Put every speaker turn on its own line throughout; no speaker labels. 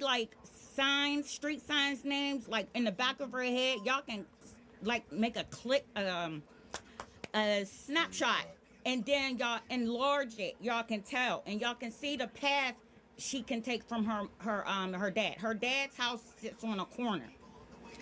like signs, street signs names, like in the back of her head, y'all can like make a snapshot, and then y'all enlarge it. Y'all can tell, and y'all can see the path she can take from her dad. Her dad's house sits on a corner.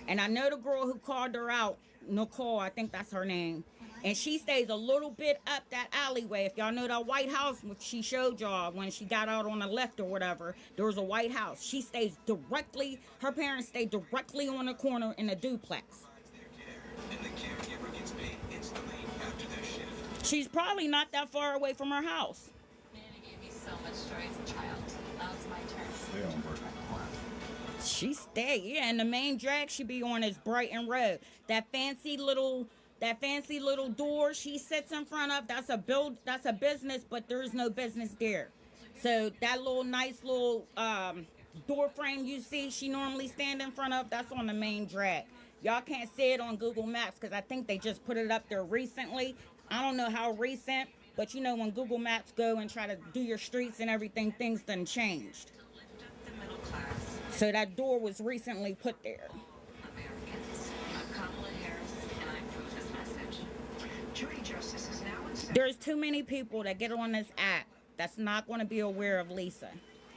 And I know the girl who called her out, Nicole, I think that's her name. And she stays a little bit up that alleyway. If y'all know that White House, which she showed y'all when she got out on the left or whatever, there was a White House. She stays directly, her parents stay directly on the corner in a duplex. She's probably not that far away from her house.
Man, it gave me so much joy as a child. Now it's my turn.
Stay on work.
She stay, yeah, and the main drag she be on is Brighton Road. That fancy little door she sits in front of, that's a business, but there's no business there. So that little nice little door frame you see she normally stand in front of, that's on the main drag. Y'all can't see it on Google Maps because I think they just put it up there recently. I don't know how recent, but you know when Google Maps go and try to do your streets and everything, things done changed. So that door was recently put there.
Americans. I'm Kamala Harris, and I approve this message.
Jury Justice is now in session.
There's too many people that get on this app that's not going to be aware of Lisa.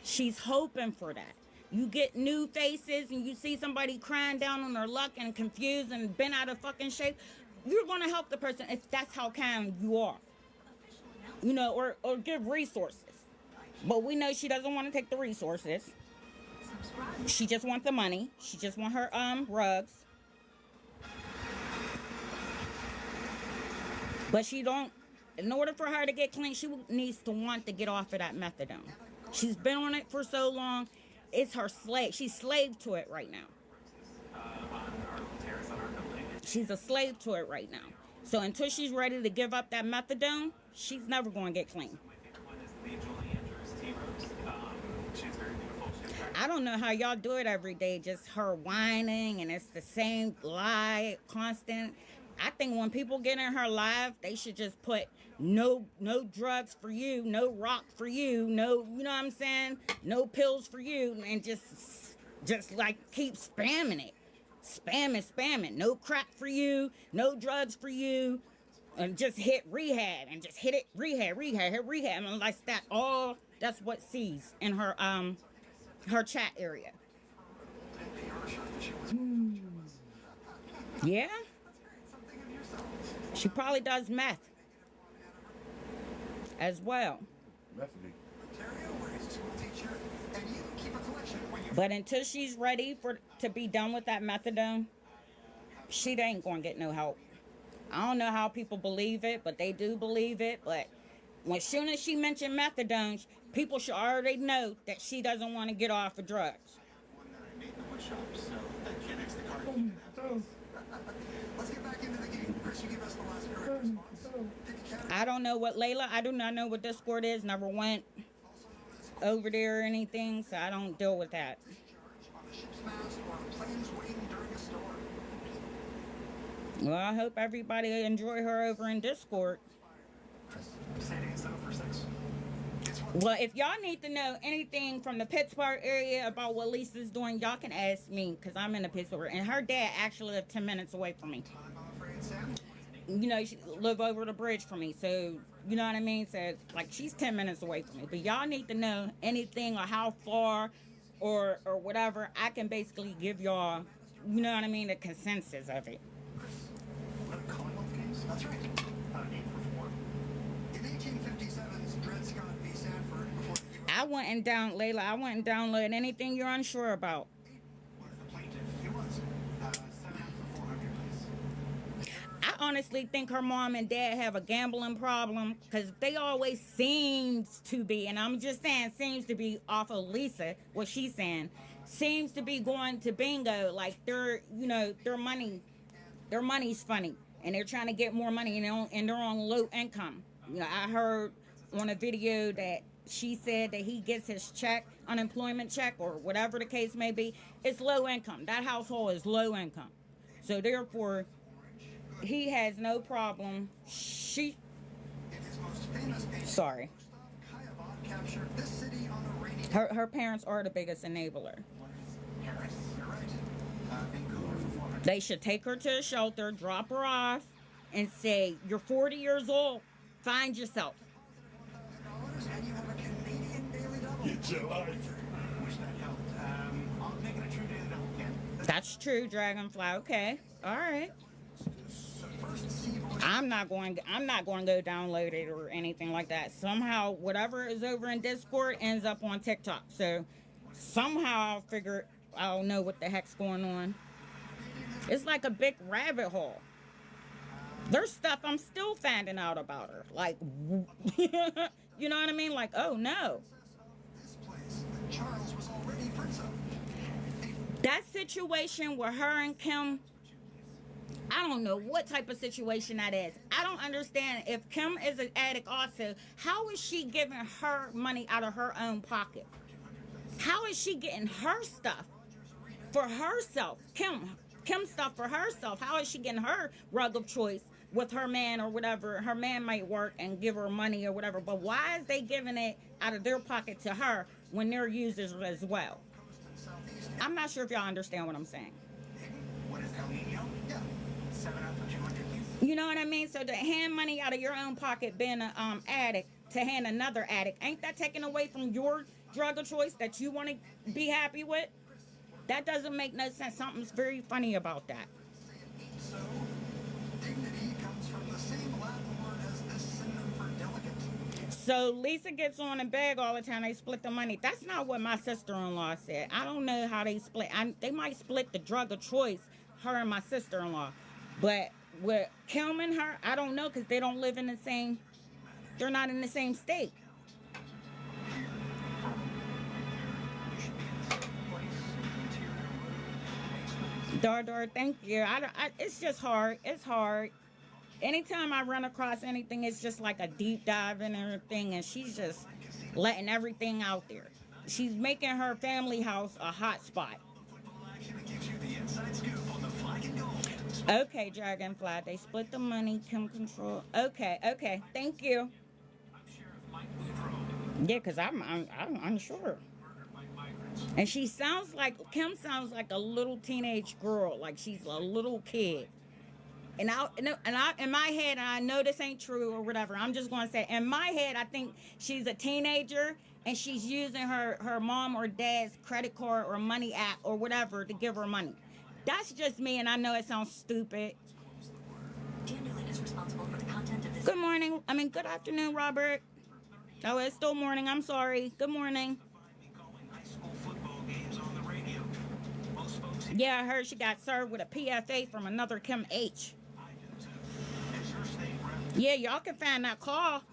She's hoping for that. You get new faces and you see somebody crying down on their luck and confused and bent out of fucking shape. You're going to help the person if that's how kind you are. You know, or give resources. But we know she doesn't want to take the resources. She just wants the money. She just want her rugs. But she don't, in order for her to get clean, she needs to want to get off of that methadone. She's been on it for so long. It's her slave. She's slave to it right now. She's a slave to it right now. So until she's ready to give up that methadone, she's never going to get clean. I don't know how y'all do it every day, just her whining and it's the same lie, constant. I think when people get in her life, they should just put no drugs for you, no rock for you, no, you know what I'm saying? No pills for you, and just like keep spamming it. Spam it. No crack for you, no drugs for you. And just hit rehab and just hit it, rehab. And like that, all that's what sees in her chat area. Yeah? She probably does meth as well. But until she's ready to be done with that methadone, she ain't gonna get no help. I don't know how people believe it, but they do believe it. But as soon as she mentioned methadone, people should already know that she doesn't want to get off of drugs. I don't know what Layla, I do not know what Discord is. Never went over there or anything, so I don't deal with that. Well, I hope everybody enjoy her over in Discord. Well, if y'all need to know anything from the Pittsburgh area about what Lisa's doing, y'all can ask me, because I'm in the Pittsburgh. And her dad actually lived 10 minutes away from me. You know, she live over the bridge from me. So, you know what I mean? So, like, she's 10 minutes away from me. But y'all need to know anything or how far or whatever. I can basically give y'all, you know what I mean, the consensus of it.
That's right. Name for form. In 1857's Dred Scott v. Sanford, before the U.S.
I went and download anything you're unsure about.
Was the plaintiff? He was. 7 for 400, please.
I honestly think her mom and dad have a gambling problem because they always seems to be, and I'm just saying seems to be off of Lisa, what she's saying, seems to be going to bingo like their money's funny. And they're trying to get more money and they're on low income. You know, I heard on a video that she said that he gets his check, unemployment check, or whatever the case may be. It's low income. That household is low income. So therefore, he has no problem. Sorry.
Captured this city on a rainy
Her parents are the biggest enabler.
Harris, you're right. Vancouver for 400.
They should take her to a shelter, drop her off, and say, "You're 40 years old. Find yourself."
$1,000, and you have a Canadian daily double.
Get your life.
Wish that helped. I'll make it a true daily double again.
That's true, Dragonfly. Okay, all right.
The first seaboard.
I'm not going to go download it or anything like that. Somehow, whatever is over in Discord ends up on TikTok. So somehow I'll know what the heck's going on. It's like a big rabbit hole. There's stuff I'm still finding out about her. Like, you know what I mean? Like, oh no.
This place that Charles was already prince of.
That situation where her and Kim, I don't know what type of situation that is. I don't understand. If Kim is an addict also, how is she giving her money out of her own pocket? How is she getting her stuff for herself? Kim stuff for herself. How is she getting her rug of choice with her man or whatever? Her man might work and give her money or whatever. But why is they giving it out of their pocket to her when they're users as well? I'm not sure if y'all understand what I'm saying.
What is El Nino? Yeah. 7 out for 200 keys.
You know what I mean? So to hand money out of your own pocket, being an addict, to hand another addict, ain't that taken away from your drug of choice that you want to be happy with? That doesn't make no sense. Something's very funny about that.
So, dignity comes from the same Latin word as this synonym for delicate.
So Lisa gets on and beg all the time. They split the money. That's not what my sister-in-law said. I don't know how they split. They might split the drug of choice, her and my sister-in-law. But with Kim and her, I don't know because they don't live in the same. They're not in the same state. Dar, thank you. It's just hard. It's hard. Anytime I run across anything, it's just like a deep dive in everything, and she's just letting everything out there. She's making her family house a hot spot. Okay, Dragonfly. They split the money. Kim control. Okay. Thank you. Yeah, because I'm unsure. And Kim sounds like a little teenage girl, like she's a little kid. And I in my head, and I know this ain't true or whatever, I'm just going to say, in my head, I think she's a teenager and she's using her mom or dad's credit card or money app or whatever to give her money. That's just me, and I know it sounds stupid.
Dandelion is responsible for the content of this.
Good afternoon, Robert. Oh, it's still morning. I'm sorry. Good morning. Yeah, I heard she got served with a PFA from another Kim H. Yeah, y'all can find that call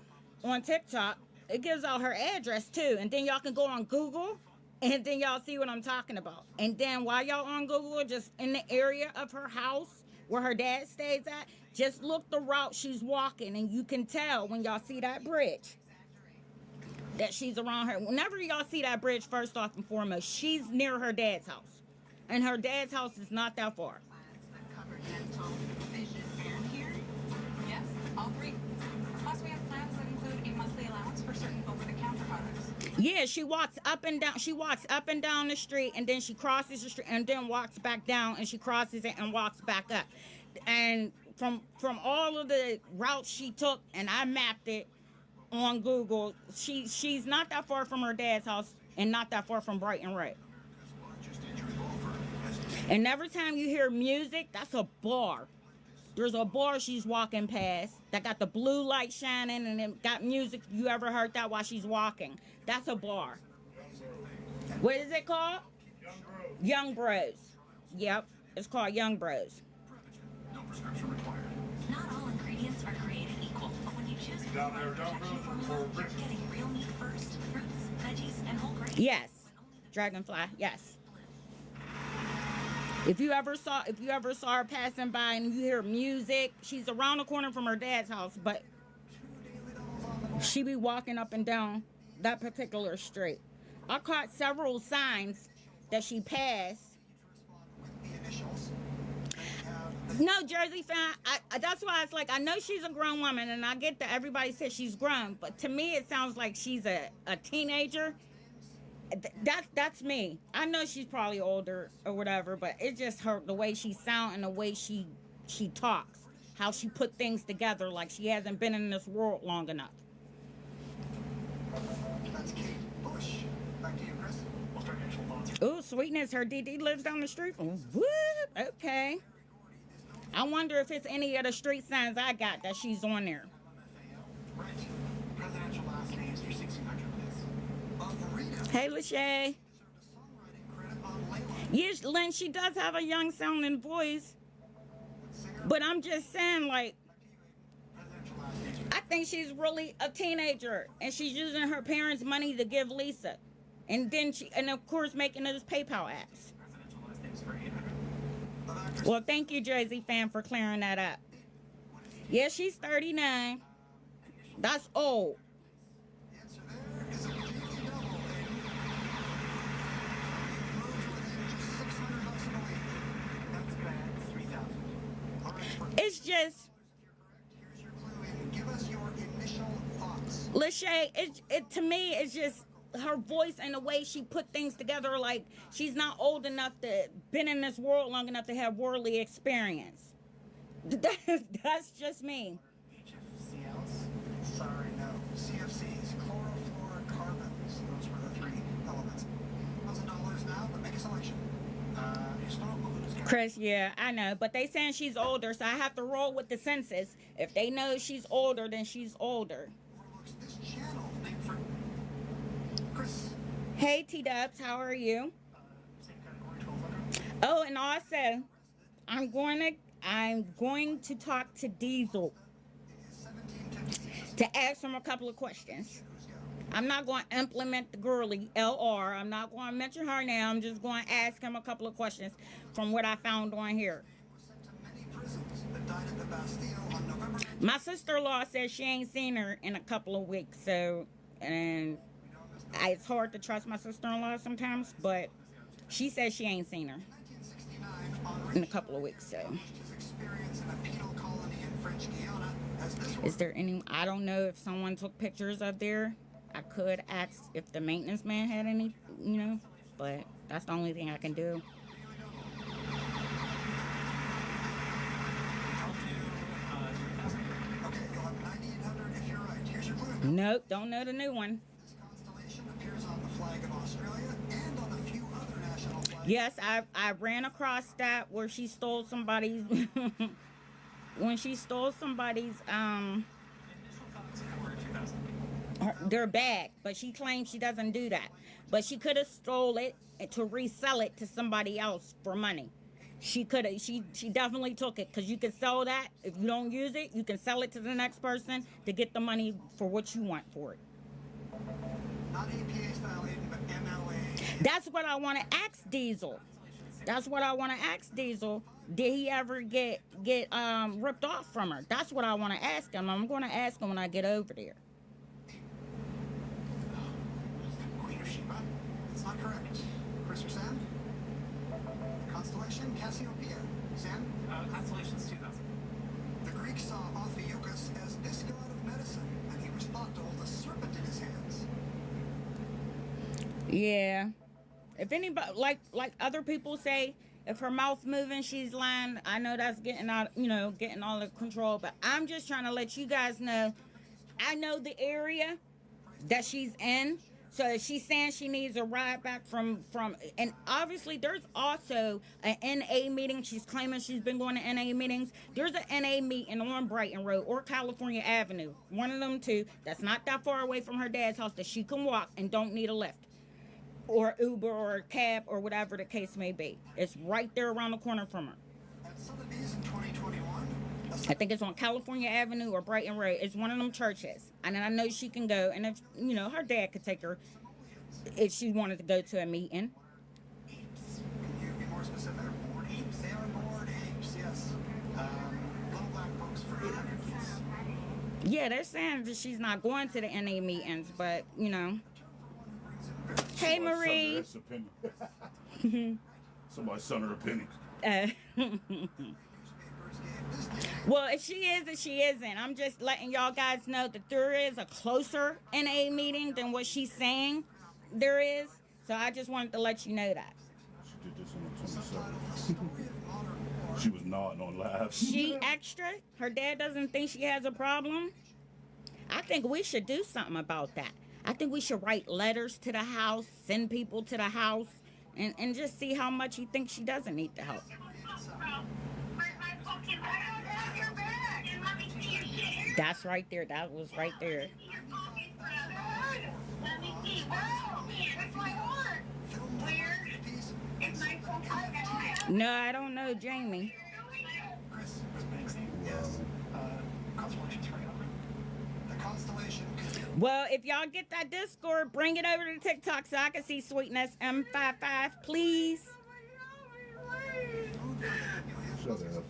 on TikTok. It gives out her address too. And then y'all can go on Google and then y'all see what I'm talking about. And then while y'all on Google, just in the area of her house where her dad stays at, just look the route she's walking and you can tell when y'all see that bridge that she's around her. Whenever y'all see that bridge, first off and foremost, she's near her dad's house. And her dad's house is not that far.
Covered dental, vision, and hearing. Yes, all three. Plus, we have plans that include a monthly allowance for certain over-the-counter products.
Yeah, she walks up and down. She walks up and down the street, and then she crosses the street, and then walks back down, and she crosses it and walks back up. And from all of the routes she took, and I mapped it on Google, she's not that far from her dad's house, and not that far from Brighton Road. And every time you hear music, that's a bar. There's a bar she's walking past that got the blue light shining and it got music. You ever heard that while she's walking? That's a bar. What is it called? Young Bros. Yep, it's called Young Bros.
No prescription required.
Not all ingredients are created equal, but when you choose a
Down there, down
protection
there,
formula,
for
you're getting real meat first, fruits, veggies, and whole grains.
Yes, Dragonfly. Yes. If you ever saw her passing by and you hear music, she's around the corner from her dad's house, but she be walking up and down that particular street. I caught several signs that she passed. No, Jersey fan. That's why it's like, I know she's a grown woman, and I get that everybody says she's grown, but to me it sounds like she's a teenager. That's me. I know she's probably older or whatever, but it's just her, the way she sounds and the way she talks, how she put things together, like she hasn't been in this world long enough.
That's Kate Bush. Back to you, Chris. What's your initial thoughts?
Ooh, sweetness, her DD lives down the street. Whoop, okay. I wonder if it's any of the street signs I got that she's on there.
Right. Presidential last names for 1600 of Rita.
Hey, Lachey.
Deserved a songwriting credit on Layla.
Yes, Lynn, she does have a young sounding voice,
Singer.
but I'm just saying, like,
Back to you, Aiden. Presidential last names for
I think she's really a teenager, and she's using her parents' money to give Lisa, and then and of course making those PayPal apps.
presidential last names for 800. Of actors.
Well, thank you, Jersey fan, for clearing that up.
What is
Yeah, she's 39. That's old.
the answer there is a daily double, Aiden. You moved within just $600 of the lead. That's bad. 3,000. All right, for
It's just,
if you're correct, here's your clue, Aiden. Give us your initial thoughts.
Lachey, it to me, it's just her voice and the way she put things together. Like, she's not old enough to been in this world long enough to have worldly experience. That's just me.
HFCLs? Sorry, no. CFCs, chlorofluorocarbons. Those were the three elements. $1,000 now, but make a selection. Historical who's got
Chris, yeah, I know, but they saying she's older, so I have to roll with the census. If they know she's older, then she's older.
overlooks this channel named for Chris.
Hey, T-Dubs, how are you?
Same category, 1,200.
Oh, and also, I'm going to talk to Diesel
It is 1756.
to ask him a couple of questions.
Who's got?
I'm not going to implement the girly LR. I'm not going to mention her now. I'm just going to ask him a couple of questions from what I found on here.
Was sent to many prisons but died at the Bastille on November 19th.
My sister-in-law says she ain't seen her in a couple of weeks, so, and
We know him as
it's hard to trust my sister-in-law sometimes, but she says she ain't seen her
1969, Henri
in a couple of weeks, so.
published his experience in a penal colony in French Guiana as this
Is there any, I don't know if someone took pictures of there. I could ask if the maintenance man had any, but that's the only thing I can do.
Okay, you'll have 9,800 if you're right. Here's your clue.
Nope, don't know the new one.
This constellation appears on the flag of Australia and on a few other national flags.
Yes, I ran across that where she stole somebody's, when she stole somebody's, their bag, but she claims she doesn't do that. But she could have stole it to resell it to somebody else for money. She could have. She definitely took it, because you can sell that if you don't use it. You can sell it to the next person to get the money for what you want for it.
Not APA style, Aiden, but MLA.
That's what I want to ask Diesel. That's what I want to ask Diesel. Did he ever get ripped off from her? That's what I want to ask him. I'm going to ask him when I get over there.
Queen of Sheba. That's not correct. Chris or Sam? Constellation Cassiopeia. Sam?
Constellation's 2000.
The Greeks saw Ophiuchus as this god of medicine, and he was thought to hold a serpent in his hands.
Yeah. If anybody, like other people say, if her mouth moving, she's lying. I know that's getting out, getting all the control. But I'm just trying to let you guys know, I know the area that she's in. So if she's saying she needs a ride back from, and obviously there's also an NA meeting. She's claiming she's been going to NA meetings. There's an NA meeting on Brighton Road or California Avenue. One of them two. That's not that far away from her dad's house that she can walk and don't need a lift or Uber or a cab or whatever the case may be. It's right there around the corner from her.
At Sotheby's in 2021,
I think it's on California Avenue or Brighton Road. It's one of them churches. And I know she can go. And if, her dad could take her if she wanted to go to a meeting.
apes. Can you be more specific? Bored apes? They are bored apes, yes. Little black books for 800 kids.
Yeah, they're saying that she's not going to the NA meetings, but, Hey, Marie.
Somebody's son her opinion.
Newspapers gave this date.
Well, if she is or she isn't, I'm just letting y'all guys know that there is a closer NA meeting than what she's saying there is. So I just wanted to let you know that.
She did this on the 27th. She was nodding on live.
She extra? Her dad doesn't think she has a problem? I think we should do something about that. I think we should write letters to the house, send people to the house, and just see how much he thinks she doesn't need the help. That's right there. That was right there.
Let me see. Where's my heart? Where is my phone?
No, I don't know, Jamie.
Chris Meeks. Yes. Constellation's right over. The constellation.
Well, if y'all get that Discord, bring it over to TikTok so I can see Sweetness M55, please.
Shut up.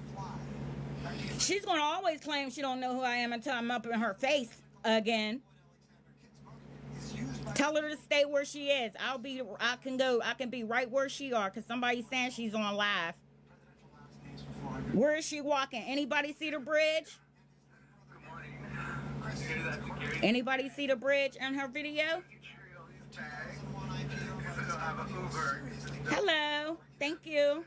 She's gonna always claim she don't know who I am until I'm up in her face again. Tell her to stay where she is. I can be right where she are, because somebody's saying she's on live. Where is she walking? Anybody see the bridge? Anybody see the bridge in her video? Hello. Thank you.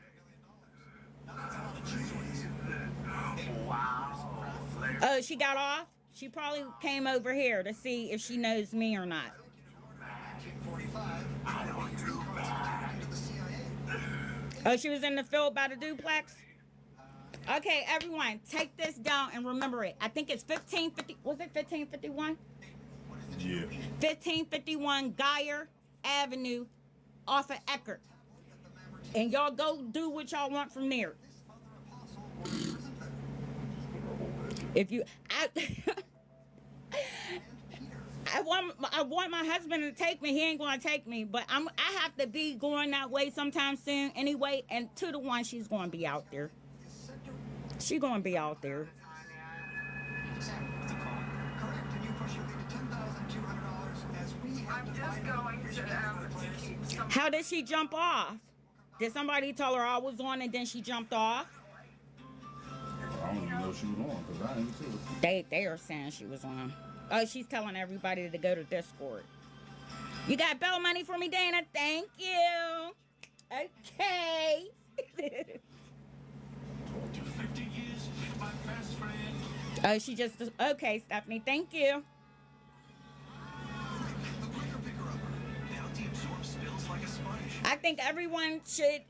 Oh, she got off? She probably came over here to see if she knows me or not. Oh, she was in the field by the duplex? Okay, everyone, take this down and remember it. I think it's 1550. Was it 1551?
Yeah.
1551 Geyer Avenue off of Eckert. And y'all go do what y'all want from there. If you, I want my husband to take me. He ain't gonna take me, but I have to be going that way sometime soon anyway. And 2-1, she's gonna be out there. She's gonna be out there. How did she jump off? Did somebody tell her I was on and then she jumped off?
I don't even know she was on because I didn't see it.
They are saying she was on. Oh, she's telling everybody to go to Discord. You got bell money for me, Dana? Thank you. Okay. Oh, she just... Okay, Stephanie. Thank you. I think everyone should,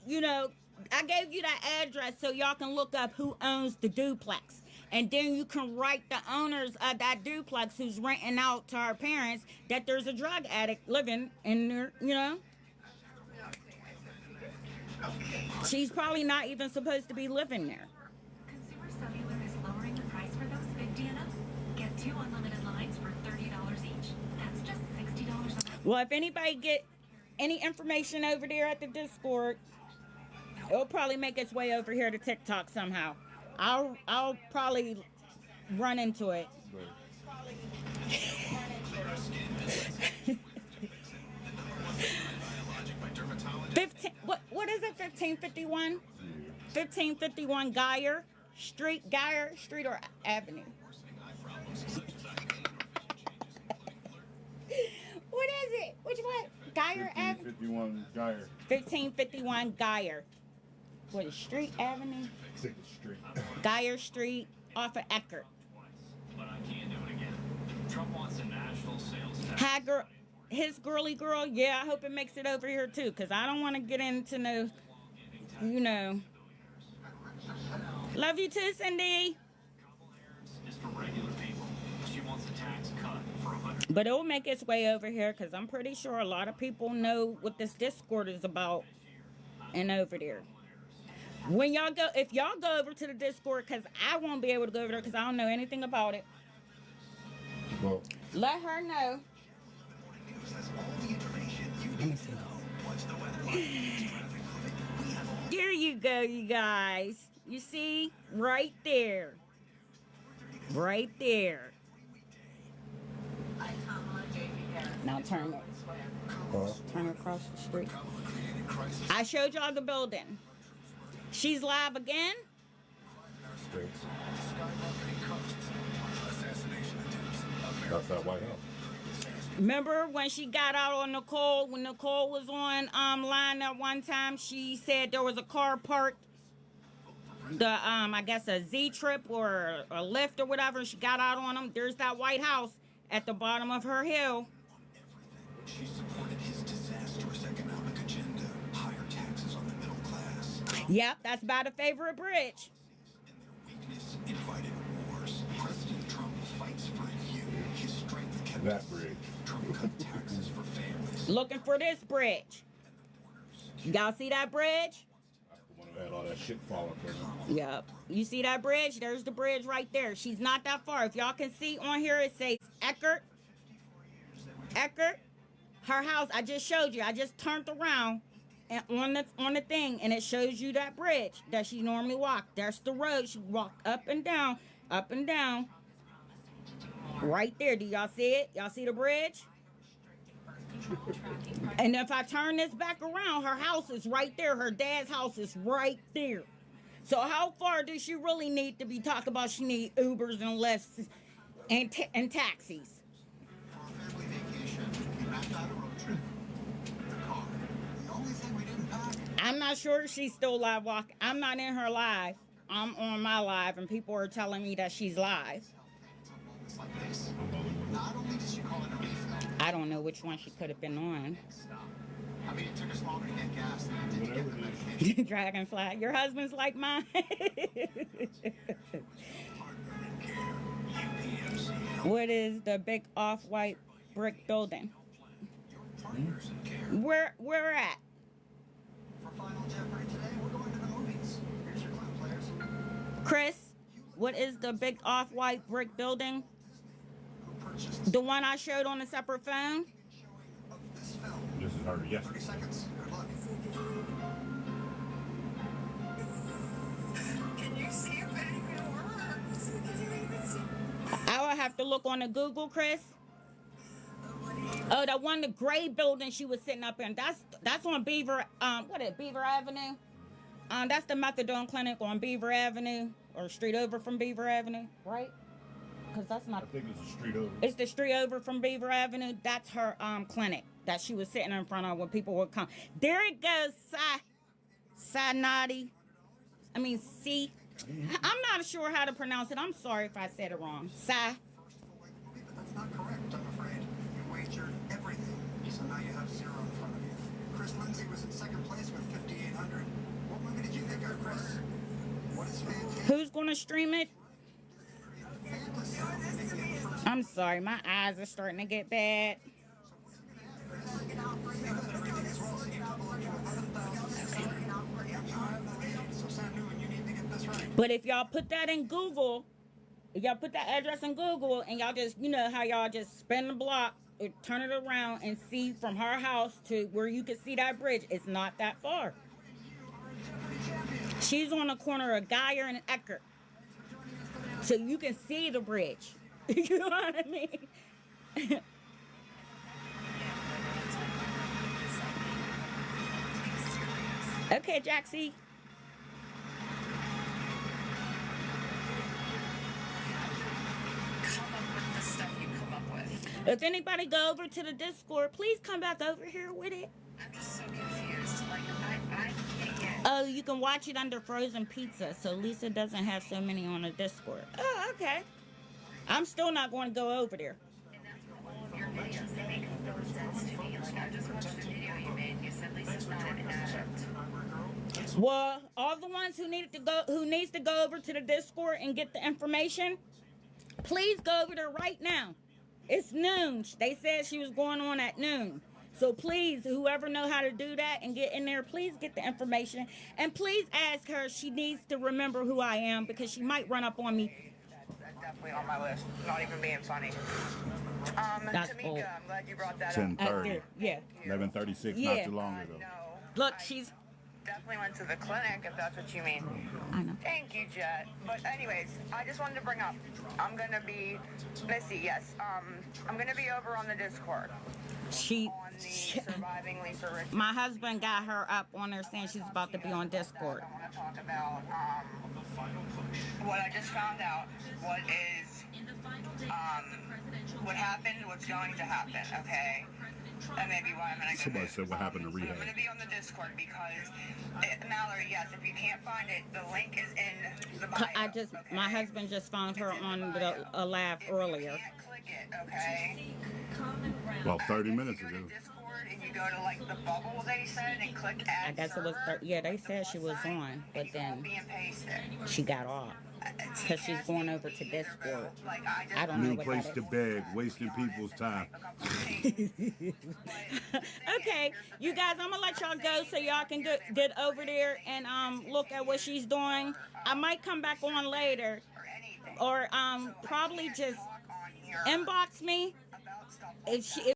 I gave you that address so y'all can look up who owns the duplex. And then you can write the owners of that duplex who's renting out to our parents that there's a drug addict living in there, She's probably not even supposed to be living there.
Consumer Cellular is lowering the price for those 50 and up. Get 2 unlimited lines for $30 each. That's just $60 a month.
Well, if anybody get any information over there at the Discord, it'll probably make its way over here to TikTok somehow. I'll probably run into it. What is it? 1551? 1551 Geyer Street or Avenue? What is it? Which one? Geyer Avenue?
1551 Geyer.
1551 Geyer. What is Street Avenue?
I think it's Street.
Geyer Street off of Eckert.
But I can't do it again. Trump wants a national sales tax.
Hi, girl. His girly girl. Yeah, I hope it makes it over here too, because I don't want to get into no, Love you too, Cindy.
Is for regular people. She wants a tax cut for 100.
But it'll make its way over here, because I'm pretty sure a lot of people know what this Discord is about and over there. When y'all go, if y'all go over to the Discord, because I won't be able to go over there because I don't know anything about it.
Well,
Let her know. There you go, you guys. You see? Right there. Right there. Now turn across the street. I showed y'all the building. She's live again.
Straight. That's that White House.
Remember when she got out on Nicole, when Nicole was on line that one time, she said there was a car parked, the I guess a Z trip or a lift or whatever. She got out on them. There's that White House at the bottom of her hill.
She supported his disastrous economic agenda, higher taxes on the middle class.
Yep, that's by the favorite bridge.
And their weakness invited wars. President Trump fights for you. His strength kept
That bridge.
Trump cut taxes for families.
Looking for this bridge. Y'all see that bridge?
That's the one that had all that shit falling from it.
Yep. You see that bridge? There's the bridge right there. She's not that far. If y'all can see on here, it says Eckert. Eckert. Her house, I just showed you. I just turned around and on the thing, and it shows you that bridge that she normally walked. There's the road. She walked up and down, right there. Do y'all see it? Y'all see the bridge? And if I turn this back around, her house is right there. Her dad's house is right there. So how far does she really need to be talking about? She need Ubers and Lyfts and taxis.
For a family vacation, we mapped out a road trip. The car. The only thing we didn't pack.
I'm not sure she's still live walking. I'm not in her live. I'm on my live, and people are telling me that she's live.
Moments like this. Not only did she call it a refill.
I don't know which one she could have been on.
Stop. I mean, it took us longer to get gas than it did to get the medication.
Dragonfly. Your husband's like mine. What is the big off-white brick building?
Partners in care.
Where at?
For Final Jeopardy today, we're going to the movies. Here's your clue, players.
Chris, what is the big off-white brick building?
Who purchased
The one I showed on a separate phone?
showing of this film?
This is her, yes.
30 seconds. Good luck.
Can you see if it even works? Can you even see?
I will have to look on the Google, Chris. Oh, the one, the gray building she was sitting up in. That's on Beaver. Beaver Avenue? That's the methadone clinic on Beaver Avenue, or street over from Beaver Avenue, right? Because that's
I
not.
think it's a street over.
It's the street over from Beaver Avenue. That's her clinic that she was sitting in front of when people would come. There it goes, Sinati. I mean, C. I'm not sure how to pronounce it. I'm sorry if I said it wrong.
But that's not correct, I'm afraid. You wagered everything, so now you have zero in front of you. Chris Lindsay was in second place with 5,800. What movie did you think of, Chris? What is fantastic?
Who's going to stream it?
Fantasy.
I'm sorry. My eyes are starting to get bad.
So Sam Newman, you need to get this right.
But if y'all put that in Google, if y'all put that address in Google and y'all just, you know how y'all just spin the block, or turn it around and see from her house to where you can see that bridge, it's not that far. She's on the corner of Geyer and Eckert. So you can see the bridge. You know what I mean? Okay, Jaxie.
Come up with the stuff you come up with.
If anybody go over to the Discord, please come back over here with it.
I'm just so confused. Like, I can't get.
Oh, you can watch it under Frozen Pizza, so Lisa doesn't have so many on the Discord. Oh, okay. I'm still not going to go over there.
And that's for all of your videos. They make no sense to me. Like, I just watched the video you made. You said Lisa's not an addict.
Well, all the ones who needs to go over to the Discord and get the information, please go over there right now. It's noon. They said she was going on at noon. So please, whoever know how to do that and get in there, please get the information. And please ask her, she needs to remember who I am, because she might run up on me.
That's definitely on my list. Not even being funny.
That's
Tamika,
old.
I'm glad you brought that up.
10:30.
Yeah.
11:36,
Yeah.
not too long ago.
No.
Look,
I
she's...
definitely went to the clinic, if that's what you mean.
I know.
Thank you, Jet. But anyways, I just wanted to bring up, I'm gonna be Missy. Yes. I'm gonna be over on the Discord.
She,
on the surviving Lisa Rich.
my husband got her up on there saying she's about to be on Discord.
I want to talk about
The final push.
what I just found out. What is
In the final days
Um,
of the presidential
what happened? What's going to happen? Okay. That may be why I'm gonna go.
Somebody said what happened to
So I'm
Rehab.
gonna be on the Discord because Mallory. Yes, if you can't find it, the link is in the bio. Okay?
My husband just found her
It's in
on
bio.
a live
If
earlier.
You can't click it, okay?
seek common ground.
Well, 30
I guess
minutes
you go
ago.
to Discord and you go to like the bubble they said and click add
I guess it was,
server
yeah, they
with the
said she
plus
was
sign,
on,
and
but
you
then
copy and paste it.
she got off. Because she's going over to Discord. I don't know
New
what
place
that
to
is.
beg, wasting people's time.
Okay, you guys, I'm gonna let y'all go so y'all can get over there and look at what she's doing. I might come back on later, or probably just inbox me if she.